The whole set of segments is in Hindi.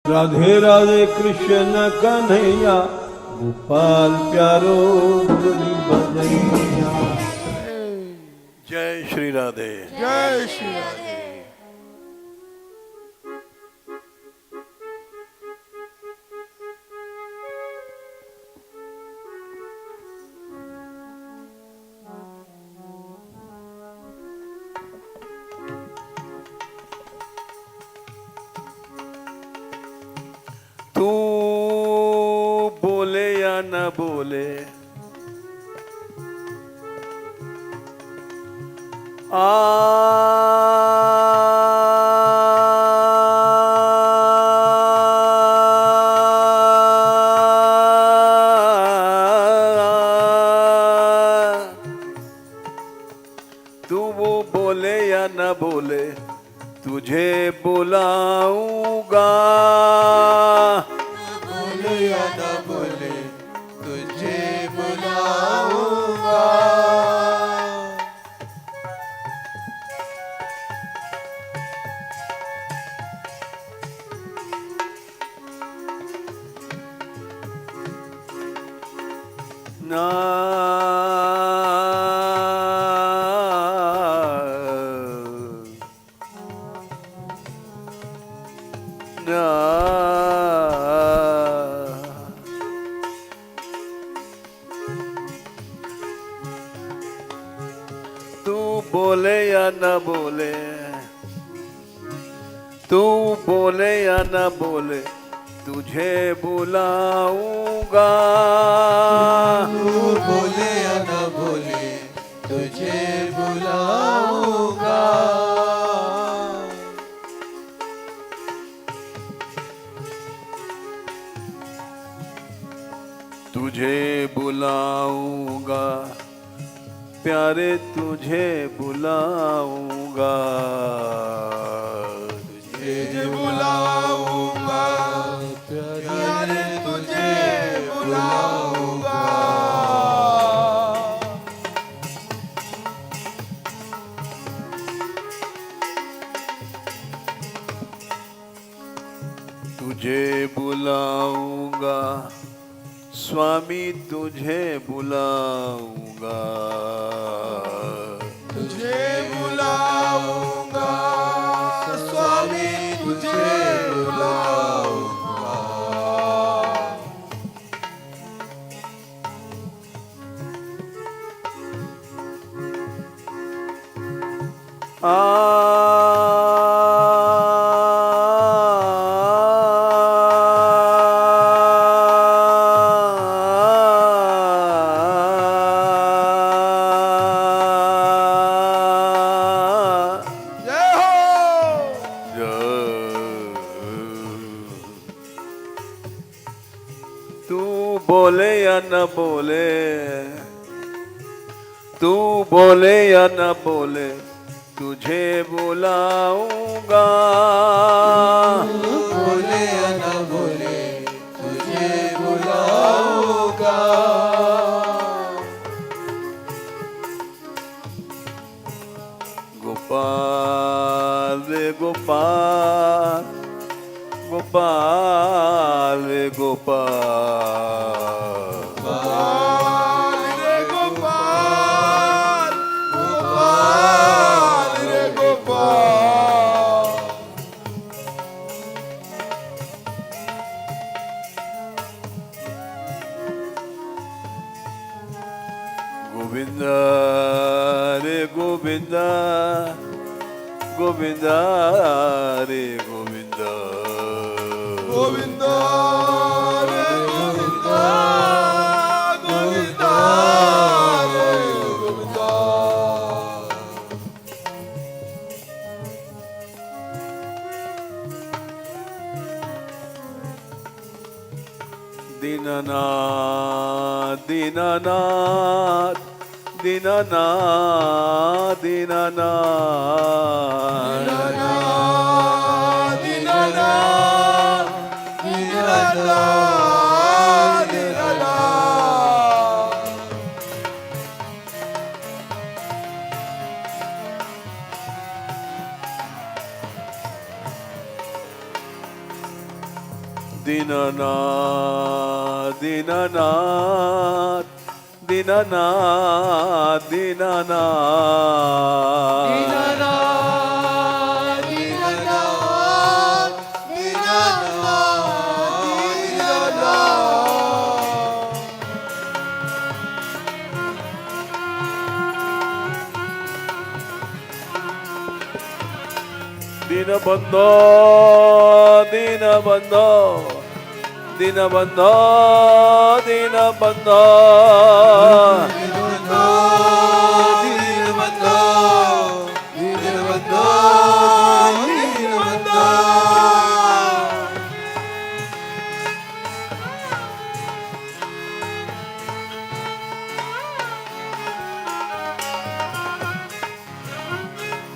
राधे राधे कृष्ण कन्हैया, गोपाल प्यारो मुरली बजैया। जय श्री राधे। जय श्री राधे। तू बोले या न बोले, तू वो बोले या न बोले, तुझे बुलाऊंगा। बोले या न बोले, तुझे बुलाऊंगा। ना तू बोले या न बोले, तू बोले या न बोले, तुझे बुलाऊंगा। तू बोले या न बोले, तुझे बुलाऊंगा। तुझे बुलाऊंगा प्यारे, तुझे बुलाऊंगा। तुझे बुलाऊंगा प्यारे, तुझे बुलाऊंगा। तुझे बुलाऊंगा स्वामी, तुझे बुलाऊंगा। तुझे बुलाऊंगा स्वामी, तुझे बुलाऊंगा। जय हो। तू बोले या न बोले, तू बोले या न बोले, तुझे बुलाऊंगा। बोले या न बोले, तुझे बुलाऊंगा। गोपाल रे गोपाल, गोपाल रे गोपाल, गोपाल रे गोपाल, गोपाल रे गोपाल। गोविंद रे गोविंद, गोविंद रे गोविंद, गोविंद रे गोविंद, गोविंद रे गोविंद। दीननाथ दीननाथ दीननाथ दीननाथ, दीननाथ दीननाथ दीननाथ दीननाथ। दीनानाथ दीनानाथ दीनानाथ दीनानाथ दीनानाथ दीनानाथ दीनबंधो दीनबंधो दीनबंधो दीनबंधो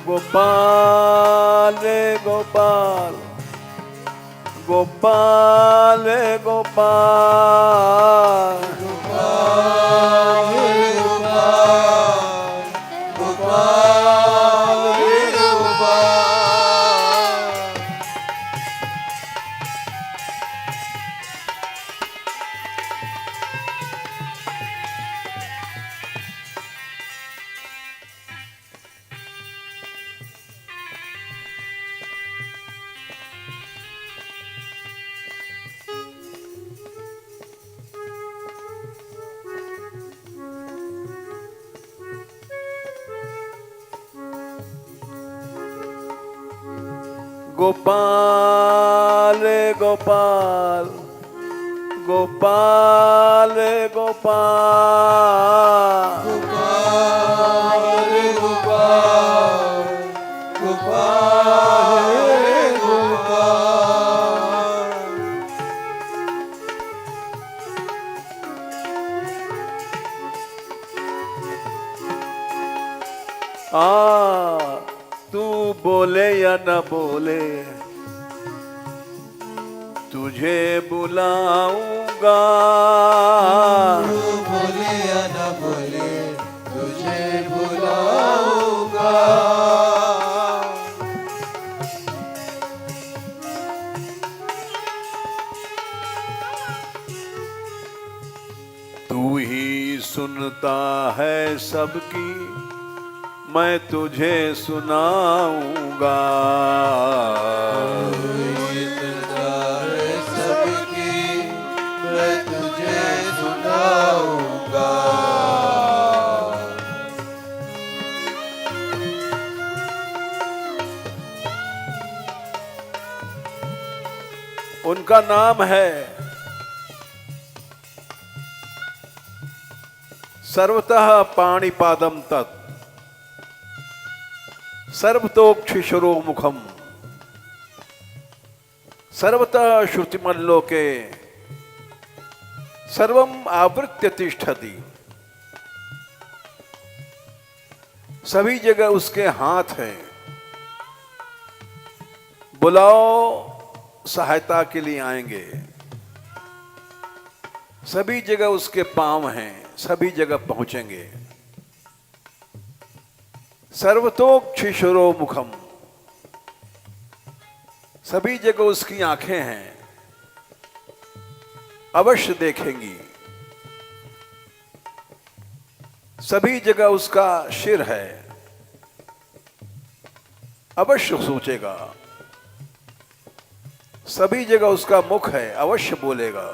गोपाल रे गोपाल गोपाल रे गोपाल गोपाल रे गोपाल गोपाल रे गोपाल तू बोले या न बोले तुझे बुलाऊंगा बोले या न बोले तुझे बुलाऊंगा तू ही सुनता है सबकी मैं तुझे सुनाऊंगा सबकी मैं तुझे सुनाऊंगा उनका नाम है सर्वतः पाणिपादम तत् सर्वतोक्षिशरो मुखम सर्वतः श्रुतिमल्लोके सर्वम आवृत्य तिष्ठति। सभी जगह उसके हाथ हैं, बुलाओ सहायता के लिए आएंगे। सभी जगह उसके पांव हैं, सभी जगह पहुंचेंगे। सर्वतोक्षिशरो मुखम, सभी जगह उसकी आंखें हैं, अवश्य देखेंगी। सभी जगह उसका सिर है, अवश्य सोचेगा। सभी जगह उसका मुख है, अवश्य बोलेगा।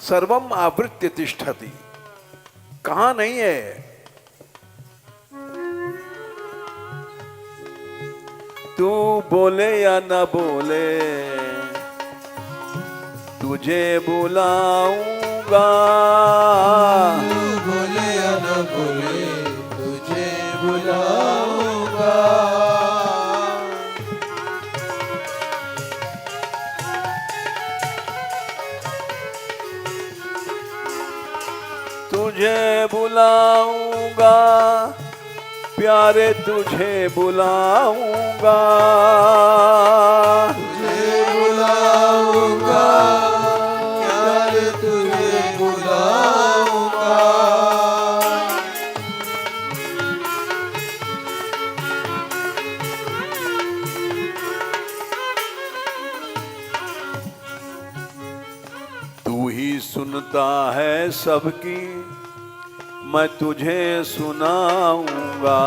सर्वम आवृत्य तिष्ठति, कहां नहीं है। तू बोले या न बोले तुझे बुलाऊंगा। तू बोले या न बोले तुझे बुलाऊंगा। तुझे बुलाऊंगा प्यारे, तुझे बुलाऊंगा। तुझे बुलाऊंगा प्यारे, तुझे बुलाऊंगा। सुनता है सबकी मैं तुझे सुनाऊंगा।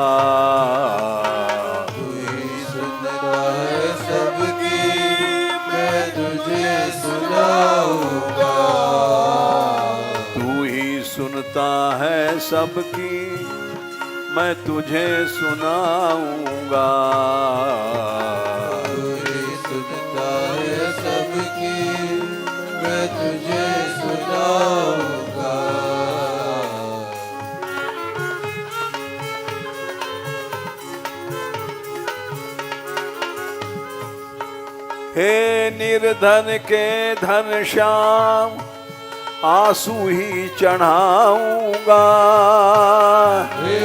तू ही सुनता है सबकी मैं तुझे सुनाऊंगा। तू ही सुनता है सबकी मैं तुझे सुनाऊंगा। तू ही सुनता है सबकी मैं तुझे सुनाऊंगा। हे निर्धन के धन श्याम आंसू ही चढ़ाऊंगा। हे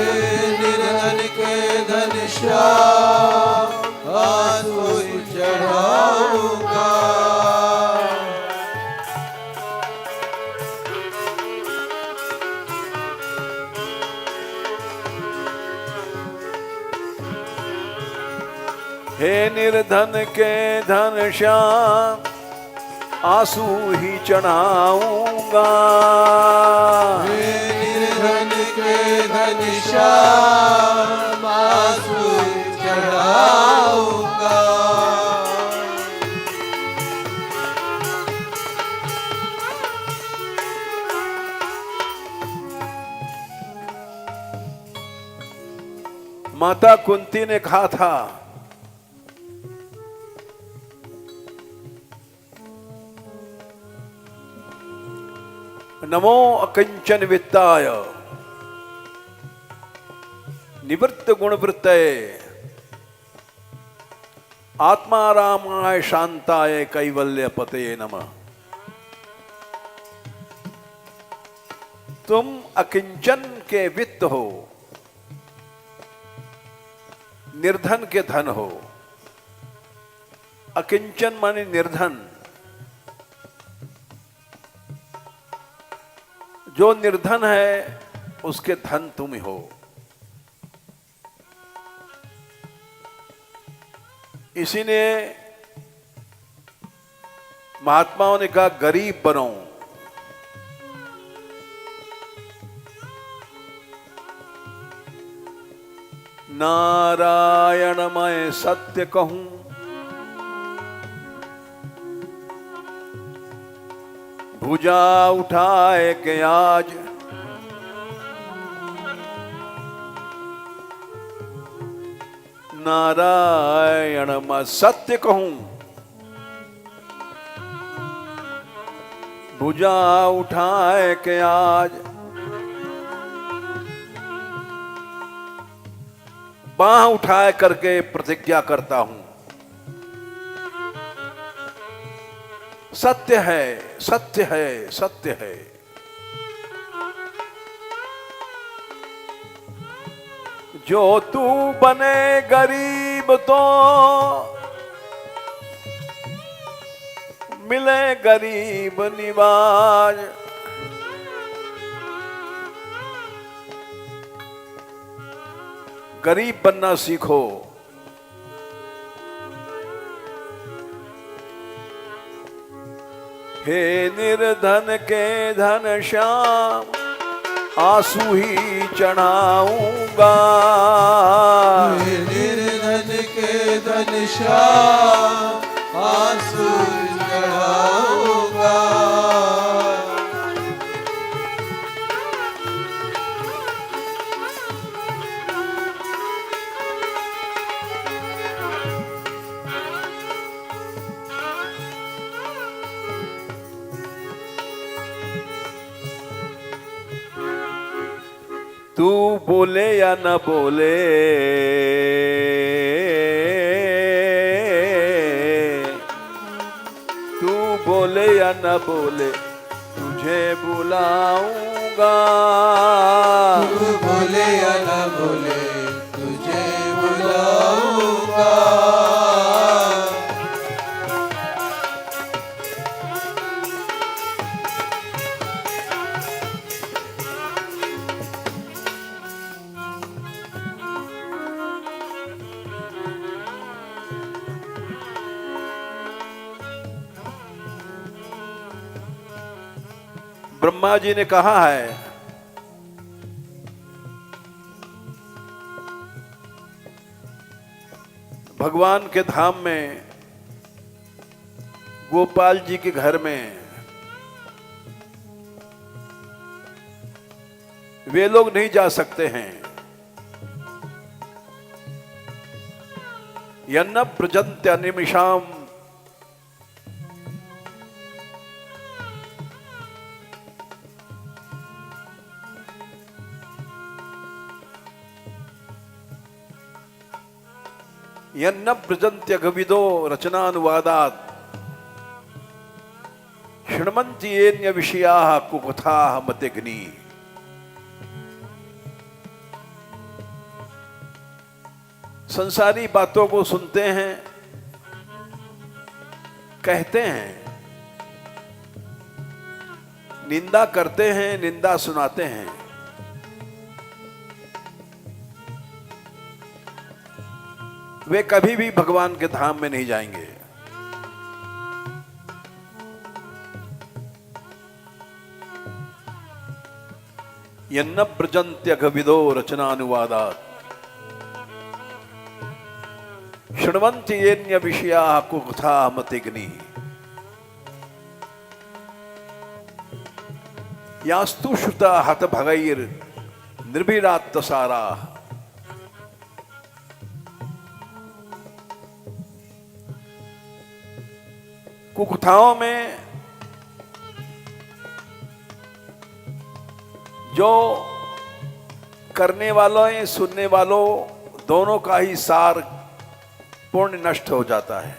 निर्धन के धन श्याम आंसू चढ़ाऊंगा। हे निर्धन के धन श्याम आंसू ही चढ़ाऊंगा। हे निर्धन के धन श्याम आंसू चढ़ाऊंगा। माता कुंती ने कहा था नमो अकिंचन वित्ताय निवृत्त गुणवृत्तये आत्मारामाय शांताय कैवल्य पतये नमः। तुम अकिंचन के वित्त हो, निर्धन के धन हो। अकिंचन माने निर्धन। जो निर्धन है उसके धन तुम हो। इसीलिए महात्माओं ने कहा गरीब बनो। नारायण मैं सत्य कहूं भुजा उठाए के आज नारायण मैं सत्य कहूं भुजा उठाए के आज बाह उठाए करके प्रतिज्ञा करता हूं सत्य है सत्य है सत्य है। जो तू बने गरीब तो मिले गरीब निवाज। गरीब बनना सीखो। हे निर्धन के धन श्याम आंसू ही चढ़ाऊंगा। हे निर्धन के धन श्याम आंसू चढ़ाऊंगा। तू बोले या न बोले तू बोले या न बोले तुझे बुलाऊंगा। तू बोले या न बोले तुझे बुलाऊंगा। ब्रह्मा जी ने कहा है भगवान के धाम में, गोपाल जी के घर में वे लोग नहीं जा सकते हैं। यन्न प्रजन्त्य निमिषाम यन्न प्रजन्त्यगविदो रचनानुवादात् शृण्वन्ति येन्य विषयाः कुकथाः मतिग्नि। संसारी बातों को सुनते हैं, कहते हैं, निंदा करते हैं, निंदा सुनाते हैं, वे कभी भी भगवान के धाम में नहीं जाएंगे। यन्न प्रजन्त्यघविदो रचनानुवादात् शृण्वन्ति येन्य विषयाः कुकथाः मतिग्नि। यास्तु श्रुता हतभगैर् निर्भिरात्तसाराः। कुकथाओं में जो करने वालों या सुनने वालों दोनों का ही सार पूर्ण नष्ट हो जाता है।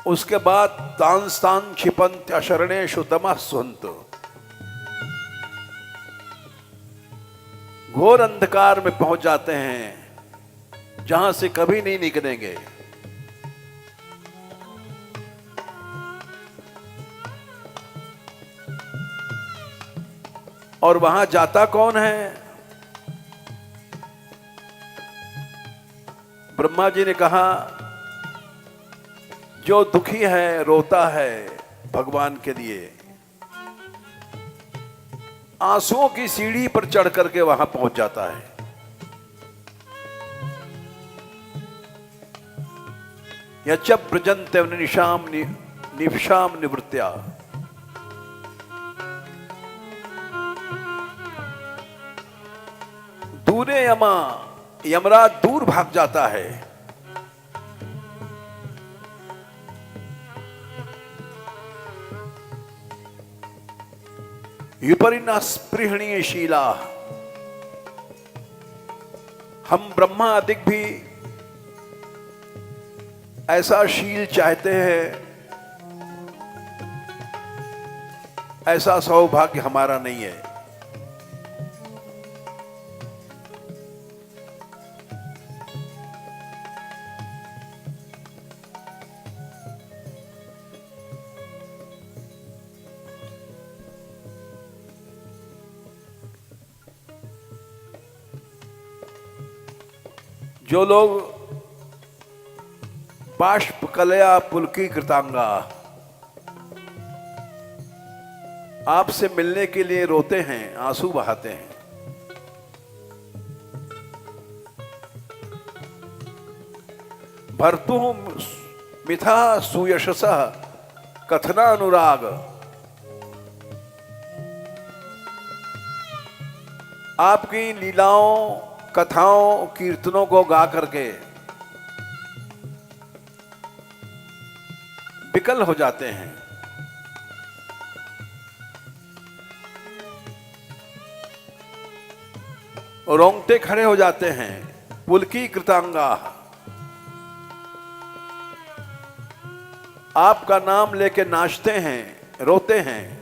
उसके बाद तांस्तान क्षिपन्त अशरणेषु तमः सुन्त। घोर अंधकार में पहुंच जाते हैं जहां से कभी नहीं निकलेंगे। और वहां जाता कौन है? ब्रह्मा जी ने कहा जो दुखी है, रोता है भगवान के लिए, आंसुओं की सीढ़ी पर चढ़ करके वहां पहुंच जाता है। यच्च प्रजन्ते निशाम निवृत्त्या। दूरे यमा, यमराज दूर भाग जाता है। युपरिना स्पृहणीय शीला। हम ब्रह्मा अधिक भी ऐसा शील चाहते हैं, ऐसा सौभाग्य हमारा नहीं है। जो लोग बाष्प कलया पुलकी कृतांगा आपसे मिलने के लिए रोते हैं, आंसू बहाते हैं, भर्तु मिथा सुयशसः कथनानुराग। आपकी लीलाओं, कथाओं, कीर्तनों को गा करके विकल हो जाते हैं। रोंगटे खड़े हो जाते हैं। पुलकी कृतांगा, आपका नाम लेके नाचते हैं, रोते हैं।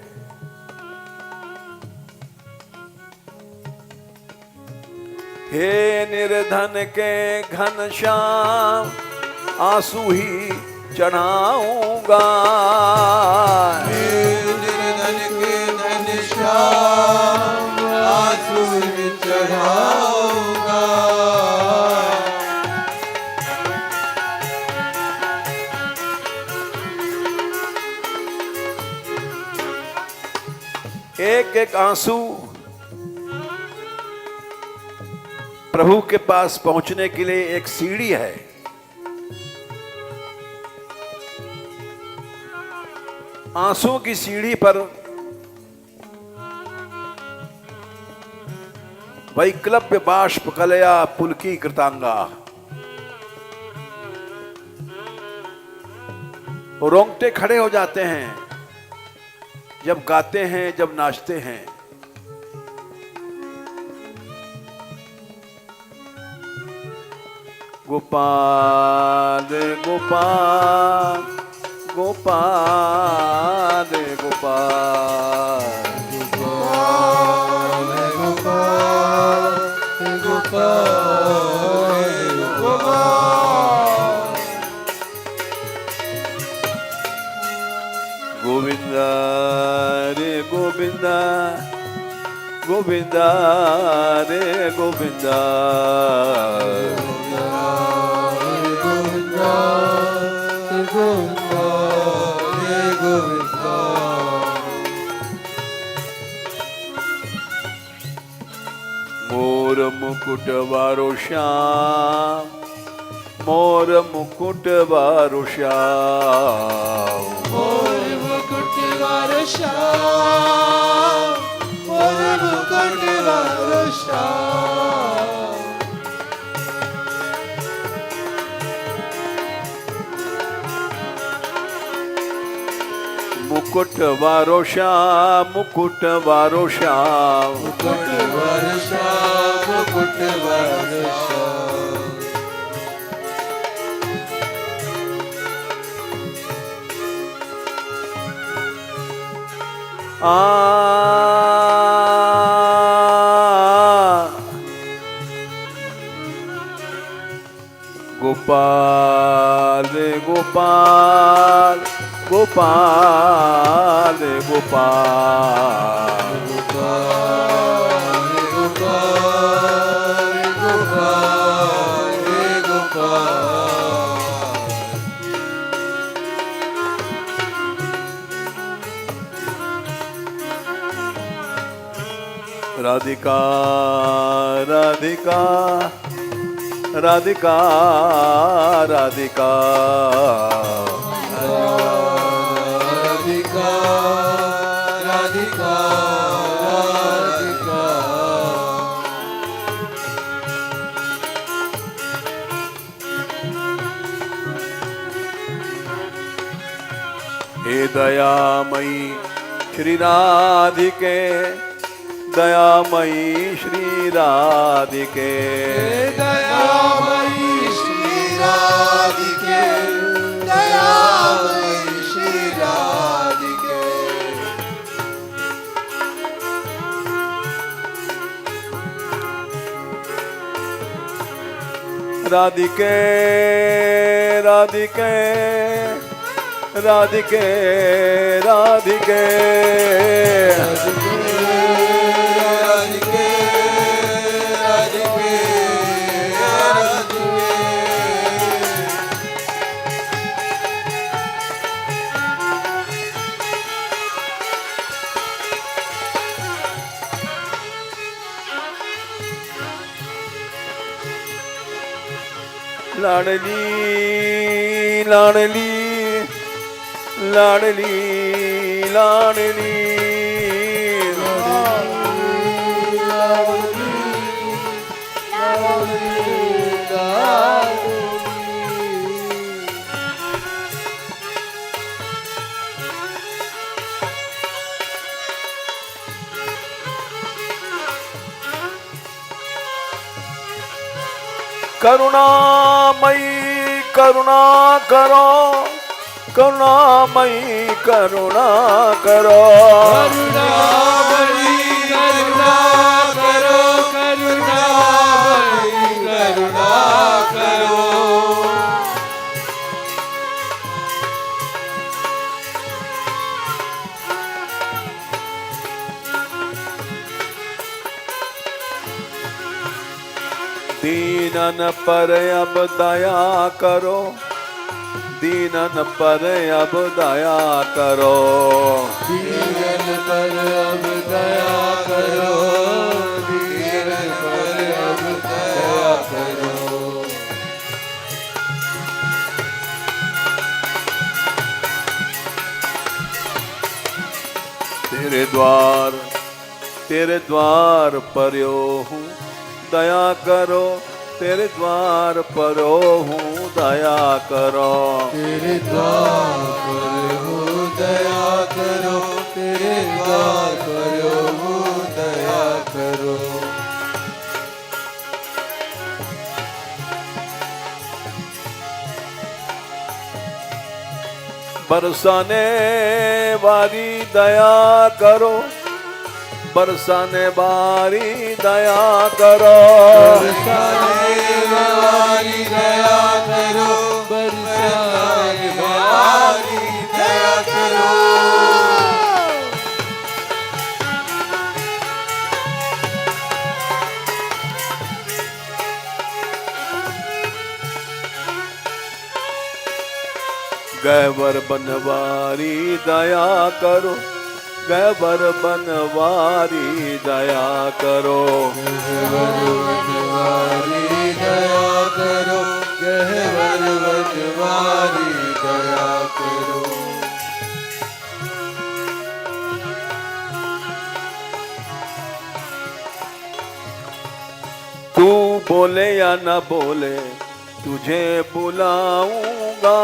हे निर्धन के घनश्याम आंसू ही चढ़ाऊंगा। हे निर्धन के घनश्याम आंसू ही चढ़ाऊंगा। एक आंसू प्रभु के पास पहुंचने के लिए एक सीढ़ी है। आंसुओं की सीढ़ी पर वैकल्प्य बाष्प कलया पुलकी कृतांगा, रोंगटे खड़े हो जाते हैं जब गाते हैं, जब नाचते हैं। गोपाल गोपाल गोपाल गोपाल गोविंदा रे गोविंदा गोविंदा रे गोविंदा मोर मुकुट वारो श्याम, मोर मुकुट वारो श्याम, मोर मुकुट वारो श्याम, मोर मुकुट वारो श्याम। मुकुट वारो श्याम, मुकुट वारो श्याम, मुकुट वारो श्याम, मुकुट वारो श्याम। गोपाल गोपाल गोपाल गोपाल गोपाल गोपाल गोपाल गोपाल। राधिका राधिका राधिका राधिका राधिका राधिका राधिका। हे दयामयी श्री राधिके, दयामयी श्री राधिके, दयामयी श्री राधिके, दयामयी श्री राधिके। राधिके राधिके राधिके राधिके लाडली लाडली लाडली लाडली करुणामयी करुणा करो, करुणामयी करुणा करो, करुणामयी करुणा करो, करुणामयी करुणा करो। दीनन पर अब दया करो, दीनन पर अब दया करो, दीनन पर अब दया तेरे द्वार पर्यो हूँ दया करो, तेरे द्वार पर्यो हूँ दया करो। तेरे द्वार पर हो दया करो, तेरे द्वार पर हो दया करो। बरसाने वाली दया करो, बरसाने वाली दया करो। बरसाने वाली दया करो, बरसाने वाली दया करो। गैवर बनवारी दया करो, गैवर बनवारी दया करो। गहवर वनवारी दया करो, गहवर वनवारी दया करो। तू बोले या न बोले तुझे बुलाऊंगा,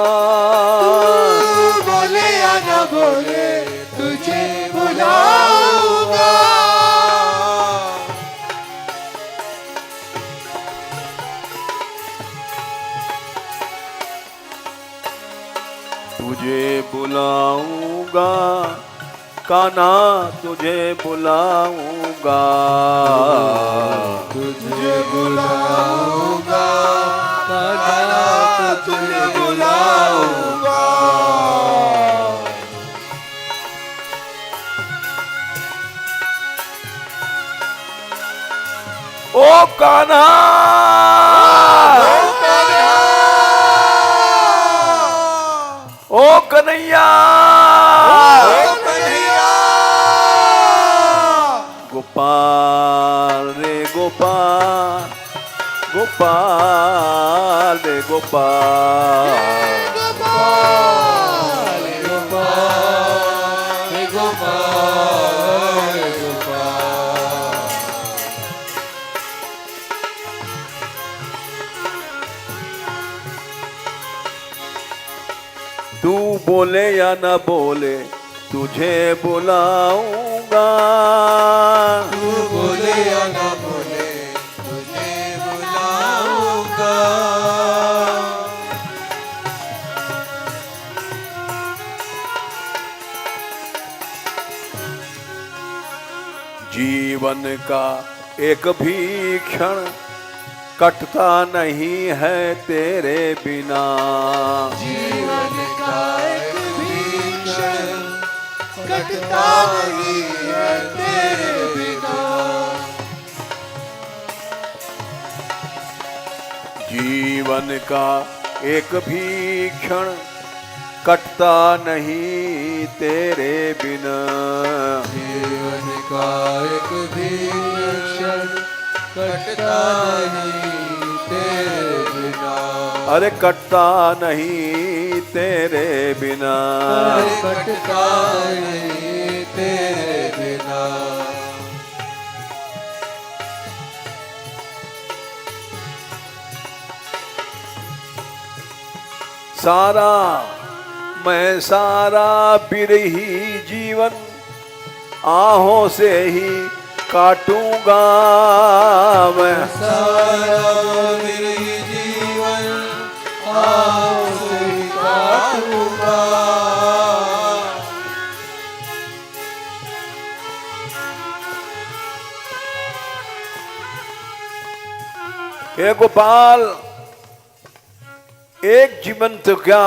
तू बोले या न बोले तुझे बुलाऊंगा। तुझे बुलाऊंगा कान्हा, तुझे बुलाऊंगा। तुझे बुलाऊंगा कान्हा, तुझे बुलाऊंगा। ओ कान्हा, ओ कन्हैया, गोपाल रे गोपाल, गोपाल रे गोपाल। गोपाल गोपाल गोपाल गोपाल। तू बोले या न बोले तुझे बुलाऊंगा, तू बोले या न बोले तुझे बुलाऊंगा। जीवन का एक भी क्षण कटता नहीं है तेरे बिना। जीवन का एक भी क्षण कटता नहीं है तेरे बिना। जीवन का एक भी क्षण कटता नहीं तेरे बिना। जीवन का एक भी क्षण कटता नहीं तेरे बिना। अरे कटता नहीं तेरे बिना। अरे कटता नहीं तेरे बिना। सारा मैं सारा बिरही जीवन आहों से ही काटूंगा मैं। सारा मेरे जीवन आपसे ही काटूंगा। हे गोपाल, एक जीवन तो क्या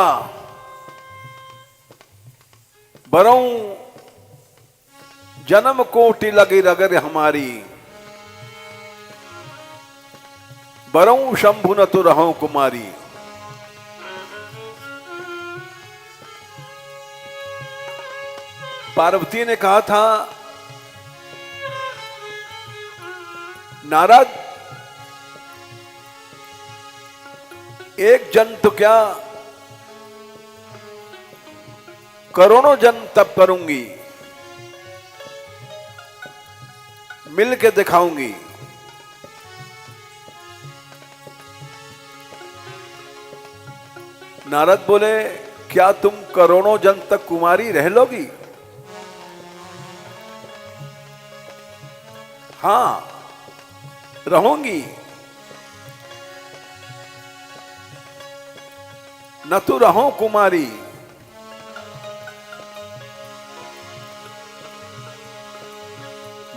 बरऊं जन्म कोटि लगी रगर हमारी। बरऊं शंभु न तो रहो कुमारी। पार्वती ने कहा था, नारद एक जन्म तो क्या करोड़ों जन्म तब करूंगी। मिल के दिखाऊंगी। नारद बोले, क्या तुम करोड़ों जन्म तक कुमारी रह लोगी? हां, रहूंगी। न तो रहो कुमारी।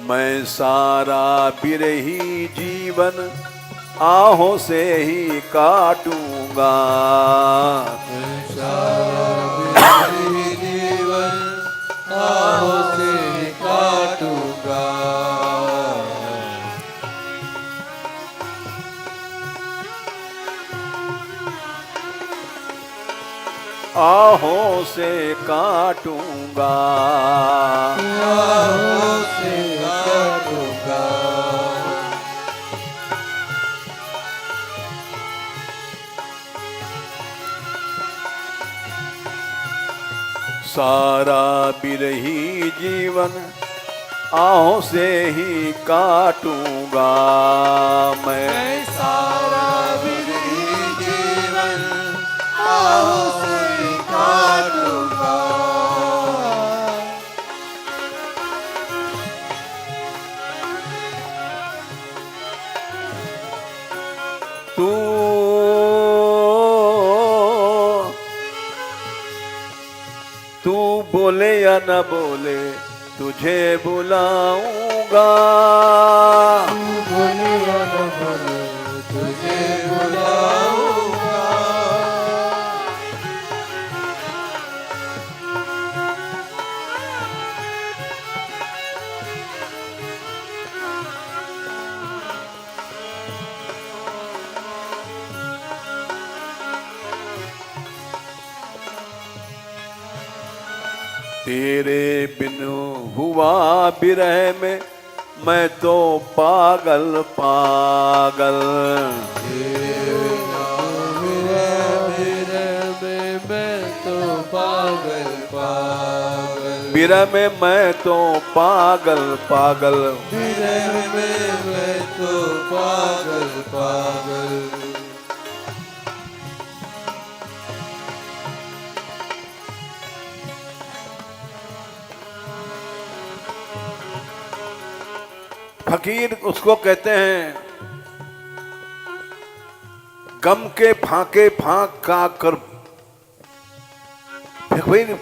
मैं सारा बिरही जीवन आहों से ही काटूंगा। सारा बिरही जीवन आहों से ही काटूंगा। आहों से काटूंगा। आहों से काटूंगा। सारा बिरही जीवन आहों से ही काटूंगा। मैं सारा बिरही जीवन आहों से ही काटूंगा। तू बोले या न बोले तुझे बुलाऊंगा। तू बोले या न बोले तुझे बुलाऊंगा। तेरे बिनु हुआ बिरह में मैं तो पागल पागल। बिरह में मैं तो पागल पागल। बिरह में मैं तो पागल पागल। फकीर उसको कहते हैं, गम के फाके फाक का कर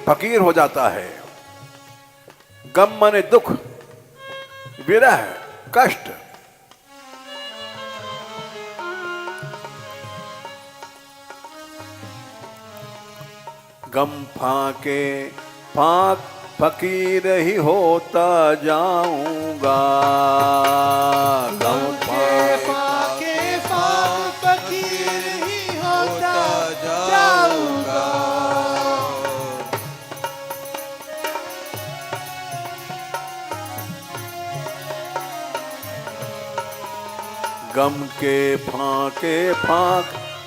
फकीर हो जाता है। गम माने दुख, विरह, कष्ट। गम फाके फाक फकीर ही होता जाऊंगा। गम फाके फाक फकीर ही होता जाऊंगा। गम के फाके फाक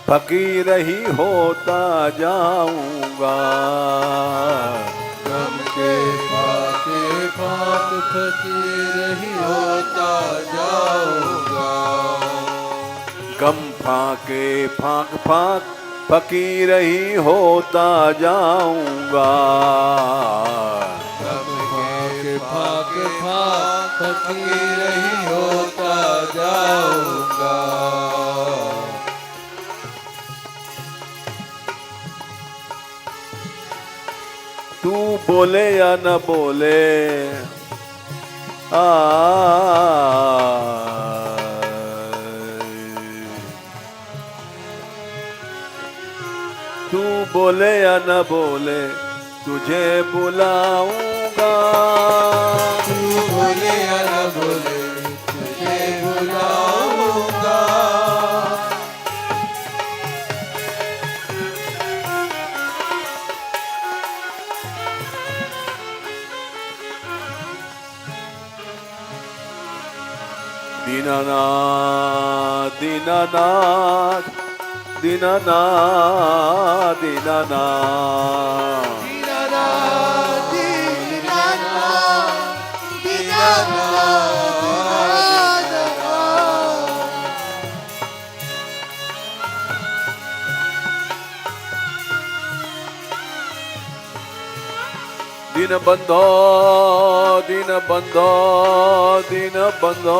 फकीर ही होता जाऊंगा। गम के फाके फाक फकीर ही होता जाऊंगा। गम फाके फाक फाक फकीर ही होता जाऊंगा। गम के फाके फाक फकीर ही होता जाऊंगा। तू बोले या न बोले तू बोले या न बोले तुझे बुलाऊंगा। तू बोले या न बोले तुझे बुलाऊंगा। दीनानाथ दीनानाथ दीनानाथ दीनानाथ दीनानाथ दीनानाथ दीनानाथ दीन बंधो दीन बंधो दीन बंधो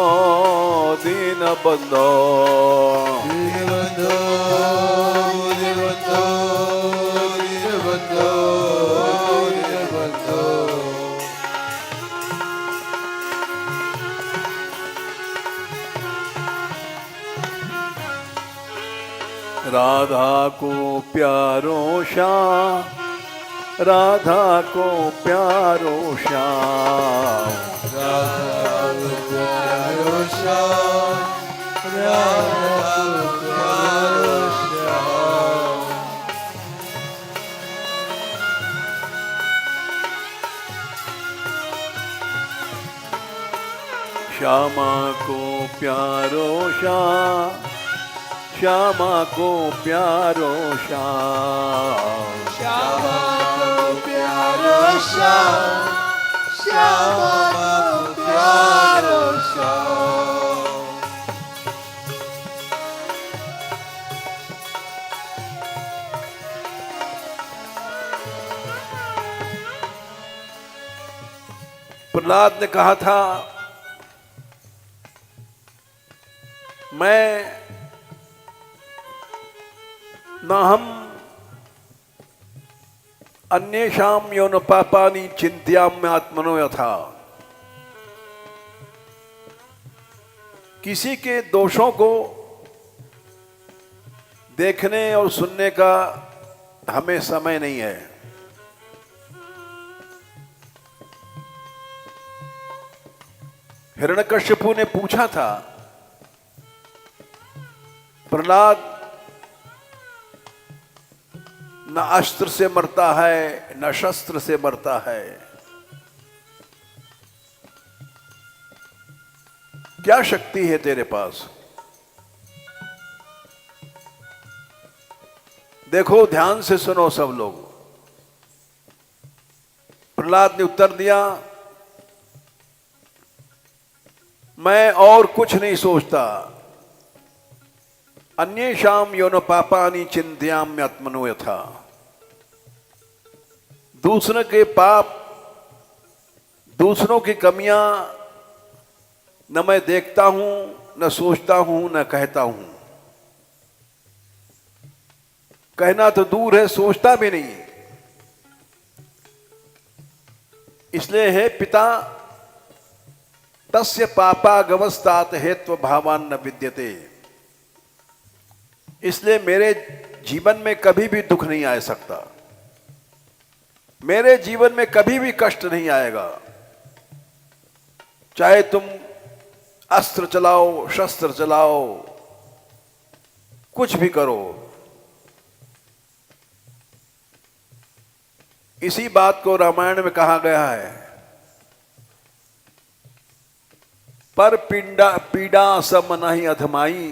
दीन बंधो दीनबंधो दीनबंधो दीनबंधो दीनबंधो राधा को प्यारो श्याम राधा को प्यारो श्याम राधा को प्यारो श्याम राधा को प्यारो श्याम श्यामा को प्यारो श्याम श्यामा को प्यारो श्याम श्यामा को प्यारो श्याम श्यामा को प्यारो श्याम प्रहलाद ने कहा था मैं न हम अन्येषां यौन पापानि चिंत्याम्य आत्मनो यथा किसी के दोषों को देखने और सुनने का हमें समय नहीं है। हिरण्यकश्यपु ने पूछा था प्रहलाद न अस्त्र से मरता है न शस्त्र से मरता है, क्या शक्ति है तेरे पास? देखो ध्यान से सुनो सब लोग। प्रहलाद ने उत्तर दिया मैं और कुछ नहीं सोचता। अन्येषां यौन पापानि चिंत्याम्य आत्मनो यथा। दूसरों के पाप दूसरों की कमियां न मैं देखता हूं न सोचता हूं न कहता हूं। कहना तो दूर है, सोचता भी नहीं। इसलिए हे पिता तस्य पापागमस्तात हेत्व भावान न विद्यते। इसलिए मेरे जीवन में कभी भी दुख नहीं आ सकता, मेरे जीवन में कभी भी कष्ट नहीं आएगा। चाहे तुम अस्त्र चलाओ शस्त्र चलाओ कुछ भी करो। इसी बात को रामायण में कहा गया है पर पीड़ा सम नहीं अधमाई।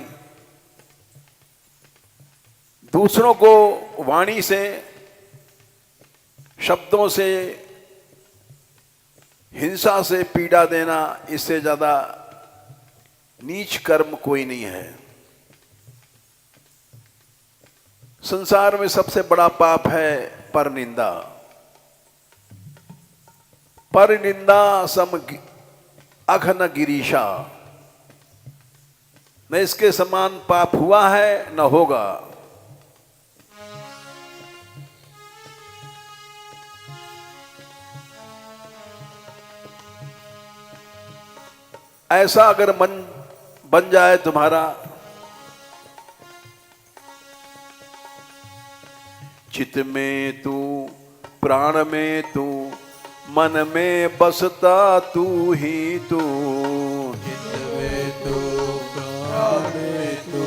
दूसरों को वाणी से शब्दों से हिंसा से पीड़ा देना इससे ज्यादा नीच कर्म कोई नहीं है। संसार में सबसे बड़ा पाप है परनिंदा। परनिंदा सम अघन गिरीशा। न इसके समान पाप हुआ है न होगा। ऐसा अगर मन बन जाए तुम्हारा, चित्त में तू प्राण में तू मन में बसता तू ही तू। चित्त में तू प्राण में तू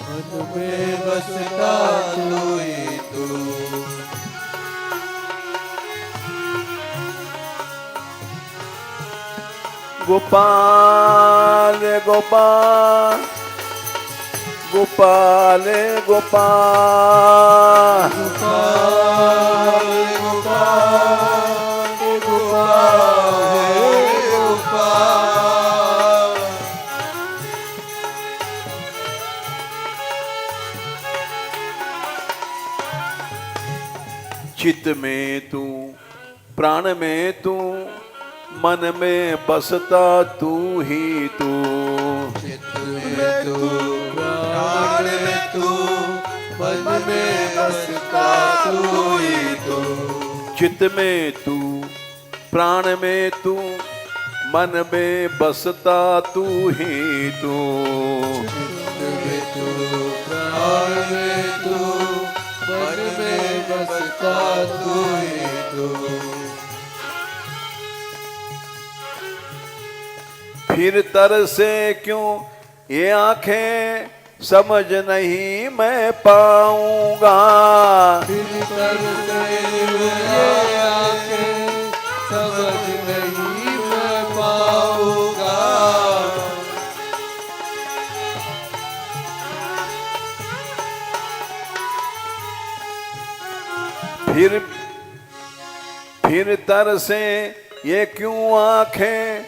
मन में बसता तू ही तू। गोपाल गोपाल गोपाल गोपाल गोपाल गोपाल गोपाल गोपाल। चित्त में तू प्राण में तू, मन में बसता तू ही तू। चित्त में तू, प्राण में तू, मन में बसता तू ही तू। चित्त में तू, प्राण में तू, मन में बसता तू ही तू। चित्त में तू, प्राण में तू, मन में बसता तू ही तू। फिर तरसे क्यों ये आंखें, समझ नहीं मैं पाऊंगा। फिर तरसे ये आंखें, समझ नहीं मैं पाऊंगा। फिर तरसे ये क्यों आंखें,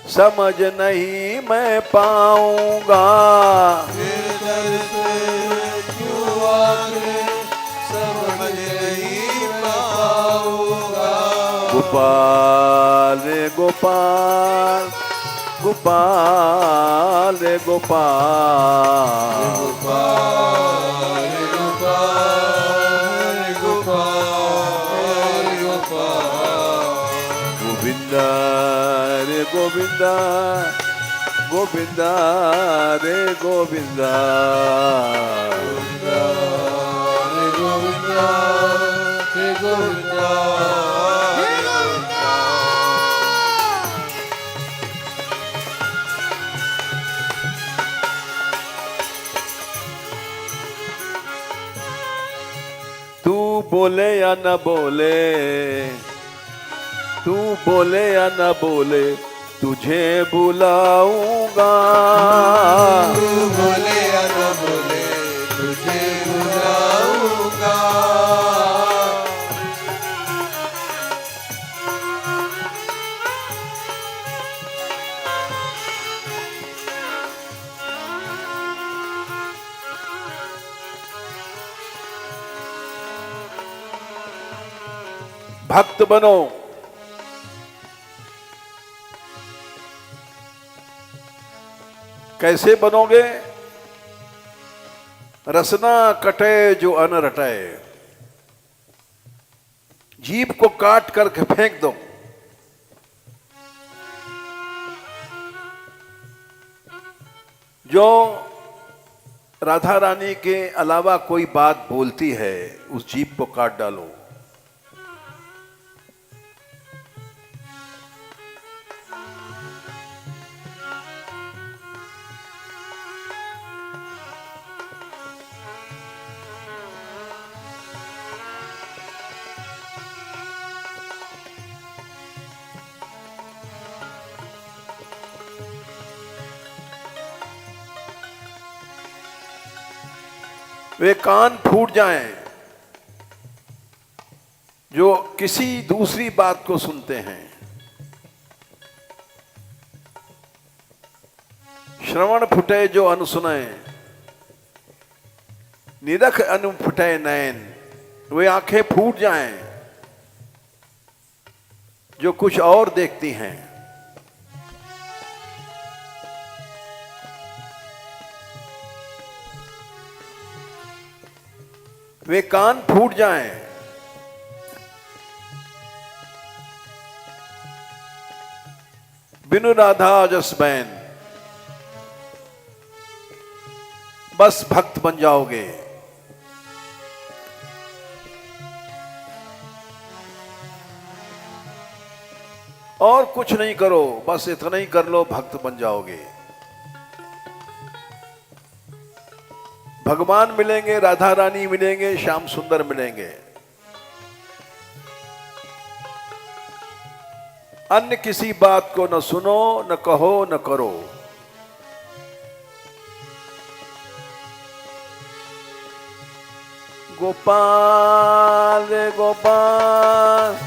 समझ नहीं मैं पाऊंगा। फिर तरसे क्यों आंखें, समझ नहीं पाऊंगा। गोपाल गोपाल गोपाल गोपाल गोपाल गोपाल गोपाल गोपाल। गोविंदा रे गोविंदा, गोविंदा रे गोविंदा। गोविंदा रे गोविंदा रे गोविंदा रे गोविंदा। तू बोले या न बोले, तू बोले या न बोले, तुझे बुलाऊंगा। तू बोले या न बोले, तुझे बुलाऊंगा। भक्त बनो। कैसे बनोगे? रसना कटे जो अन रटे। जीभ को काट करके फेंक दो। जो राधा रानी के अलावा कोई बात बोलती है, उस जीभ को काट डालो। वे कान फूट जाएं जो किसी दूसरी बात को सुनते हैं। श्रवण फुटे जो अनुसुने, निरख अनुफुटे नयन। वे आंखें फूट जाएं जो कुछ और देखती हैं। वे कान फूट जाएं बिनु राधा जस बैन। बस भक्त बन जाओगे। और कुछ नहीं करो, बस इतना ही कर लो, भक्त बन जाओगे। भगवान मिलेंगे, राधा रानी मिलेंगे, श्याम सुंदर मिलेंगे। अन्य किसी बात को न सुनो, न कहो, न करो। गोपाल गोपाल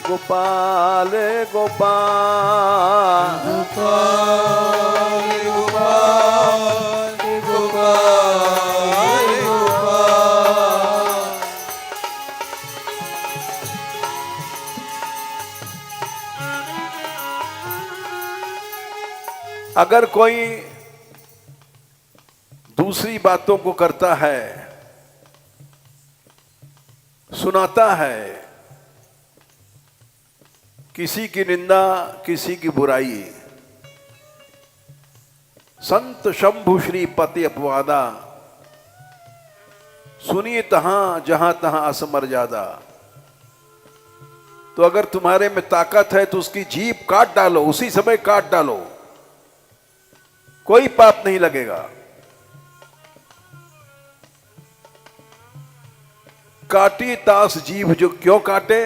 गोपाल गोपाल गोपाल गोपाल गोपाल गोपाल। अगर कोई दूसरी बातों को करता है, सुनाता है, किसी की निंदा, किसी की बुराई, संत शंभु श्री पति अपवादा, सुनिए तहां जहां तहां असमर्यादा। तो अगर तुम्हारे में ताकत है तो उसकी जीभ काट डालो, उसी समय काट डालो, कोई पाप नहीं लगेगा। काटी तास जीभ जो क्यों काटे,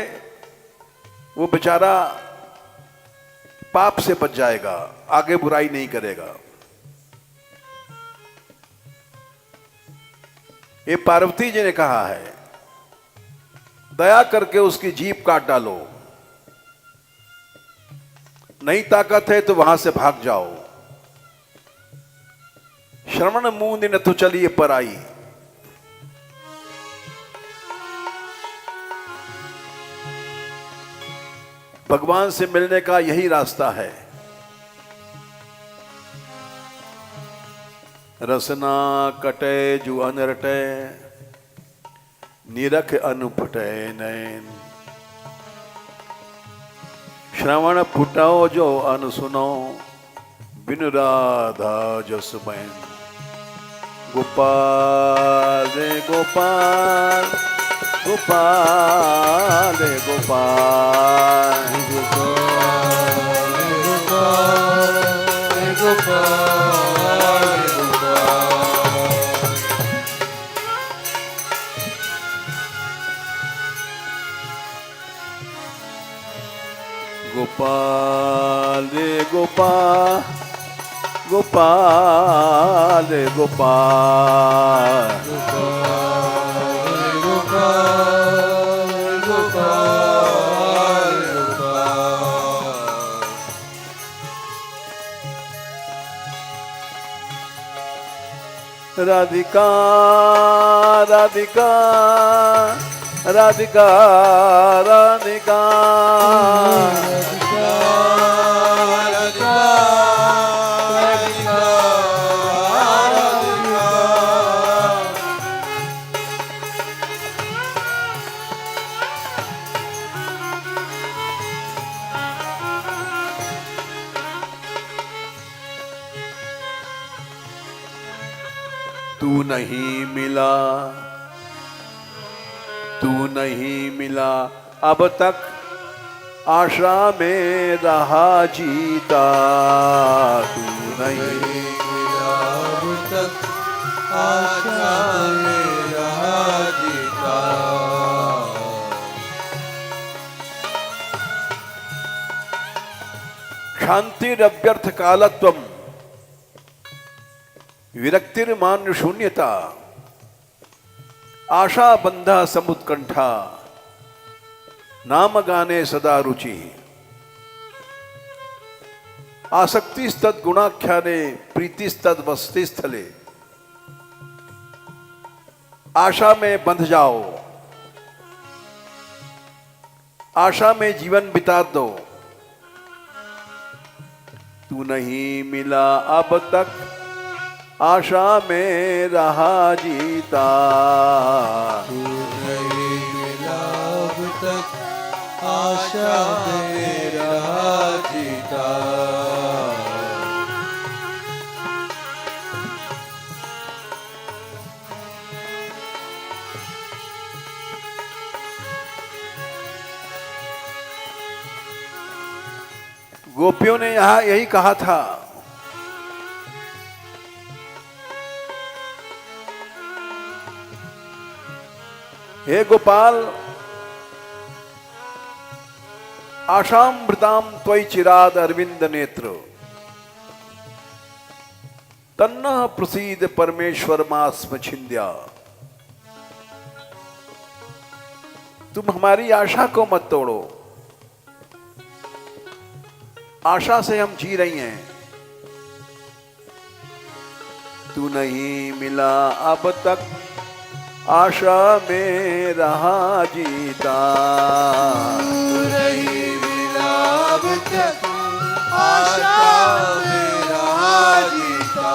वो बेचारा पाप से बच जाएगा, आगे बुराई नहीं करेगा। ये पार्वती जी ने कहा है, दया करके उसकी जीभ काट डालो, नहीं ताकत है तो वहां से भाग जाओ। श्रवण मूंद न तो चलिए पराई। भगवान से मिलने का यही रास्ता है। रसना कटे जो अनरटे, निरख अनुपटे नैन। श्रवण फुटाओ जो अन सुनो, बिन राधा जस बैन। गोपाल रे गोपाल, गोपाल रे गोपाल, गोपाल गोपाल गोपाल गोपाल रे गोपाल, गोपाल रे गोपाल, राधिका राधिका राधिका राधिका तू नहीं मिला, तू नहीं मिला, अब तक आशा में रहा जीता। तू नहीं मिला, अब तक आशा में रहा जीता। शांतिरव्यर्थ कालत्वम, विरक्तिर्मान्य शून्यता, आशा बंधा समुत्कंठा, नाम गाने सदा रुचि। आसक्तिस्तद गुणाख्याने, प्रीतिस्तद वसति स्थले। आशा में बंध जाओ, आशा में जीवन बिता दो। तू नहीं मिला अब तक आशा में रहा जीता। तू नहीं मिला, अब तक आशा में रहा जीता। गोपियों ने यहां यही कहा था, हे गोपाल, आशामृताम त्वयि चिराद अरविंद नेत्र, तन्नः प्रसीद परमेश्वर मास्म छिंद्या। तुम हमारी आशा को मत तोड़ो, आशा से हम जी रही हैं। तू नहीं मिला अब तक आशा में रहा जीता। तू नहीं मिला, अब तक आशा में रहा जीता,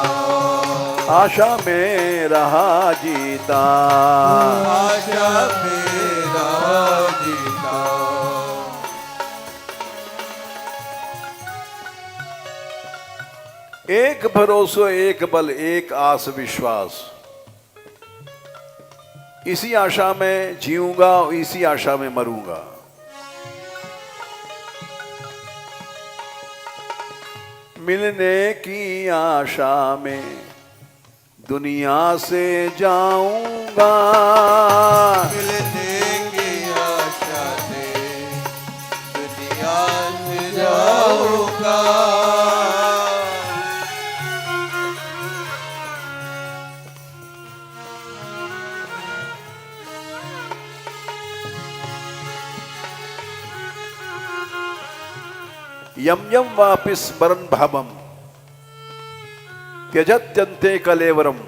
आशा में रहा जीता, आशा में रहा जीता। एक भरोसो एक बल एक आस विश्वास, इसी आशा में जीऊंगा, इसी आशा में मरूंगा। मिलने की आशा में दुनिया से जाऊंगा, मिलने की आशा से दुनिया से जाऊंगा। यम यम वापि स्मरन् भावम त्यजत्यन्ते कलेवरम।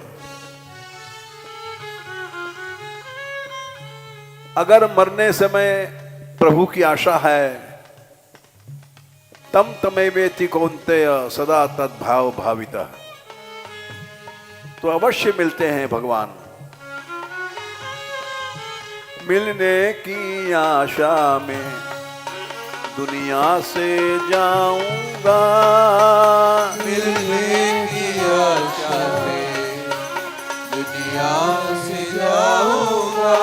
अगर मरने समय प्रभु की आशा है, तम तमेवेति कौन्तेय सदा तद्भाव भावितः, तो अवश्य मिलते हैं भगवान। मिलने की आशा में दुनिया से जाऊंगा, मिलने की आशा से दुनिया से जाऊंगा।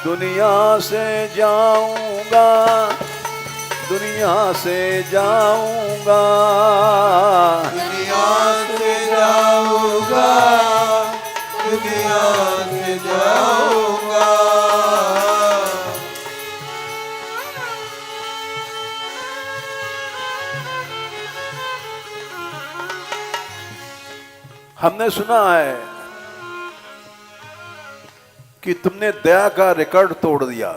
दुनिया से जाऊंगा, दुनिया से जाऊंगा, दुनिया से जाऊंगा, दुनिया से जाऊंगा। हमने सुना है कि तुमने दया का रिकॉर्ड तोड़ दिया।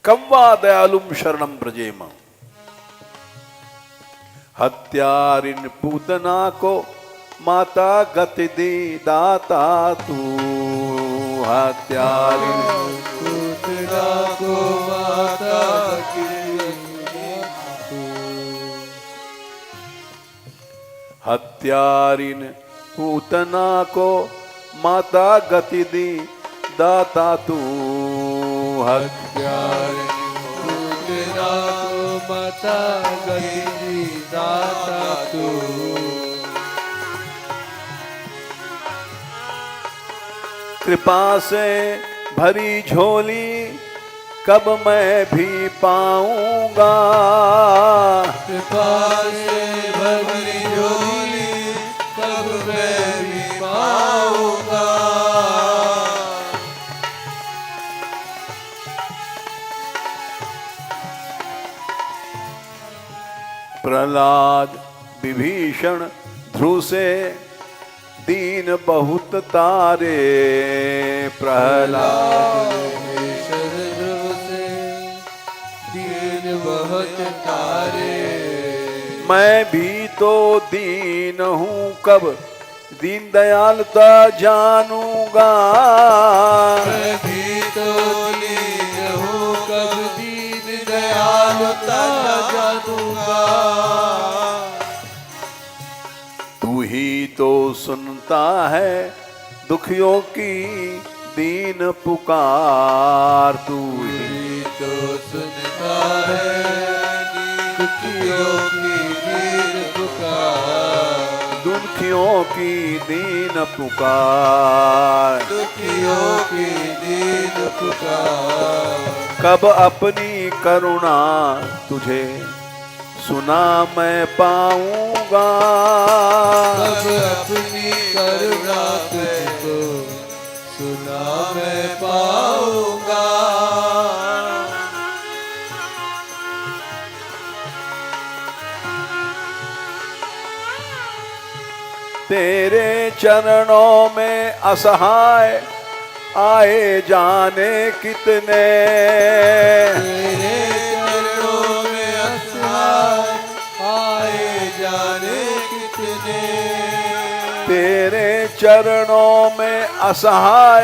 कम वा दयालुम शरणम ब्रजेम। हत्यारिन पूतना को माता गति दी दाता तू, हत्यारिन पूतना को माता की हत्यारिन पूतना को माता गति दी दाता तू, हत्यारिन पूतना को माता गति दाता तू। कृपा से भरी झोली कब मैं भी पाऊंगा, कृपा से भरी झोली कब मैं भी पाऊंगा। प्रहलाद विभीषण ध्रुव से दीन बहुत तारे, प्रहलाद ध्रुव से दीन बहुत तारे। मैं भी तो दीन हूँ, कब दीन दयालता जानूंगा, मैं भी तो दीन हूँ, कब दीन दयालुता जानूंगा। तू ही तो सुनता है दुखियों की दीन पुकार, तू ही तो सुनता है दुखियों की दीन पुकार, दुखियों की दीन पुकार, दुखियों की दीन पुकार। कब अपनी करुणा तुझे सुना मैं पाऊंगा, कब अपनी करुणा तुझको सुना मैं पाऊंगा। तेरे चरणों में असहाय आए जाने कितने, तेरे चरणों में असहाय आए जाने कितने। तेरे चरणों में असहाय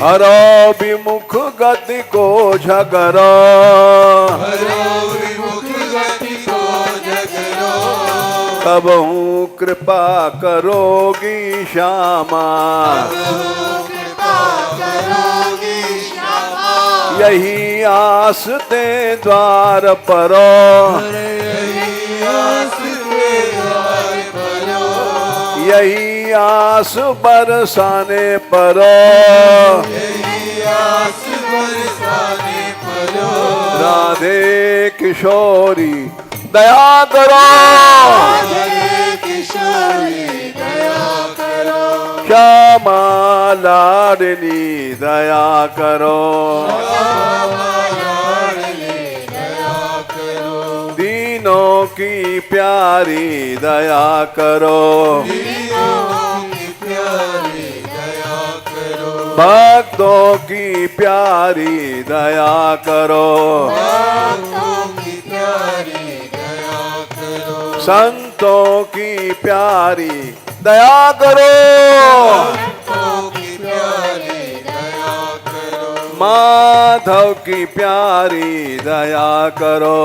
हरो विमुख गति को झगरो, हरो विमुख गति को झगरो, तब हूँ कृपा करोगी श्यामा, कृपा करोगी श्यामा, यही आस ते द्वार परो, यही आस के द्वार परो, यही आस बरसाने परो, यही आस बरसाने परो, राधे किशोरी दया करो, राधे किशोरी दया करो, श्यामा लाडली दया करो, लाडली दया करो, दीनों की प्यारी दया करो, दीनों की प्यारी दया करो, भक्तों की प्यारी दया करो, भक्तों की प्यारी दया करो, संतों की प्यारी दया करो, संतों की प्यारी दया करो, माधव की प्यारी दया करो,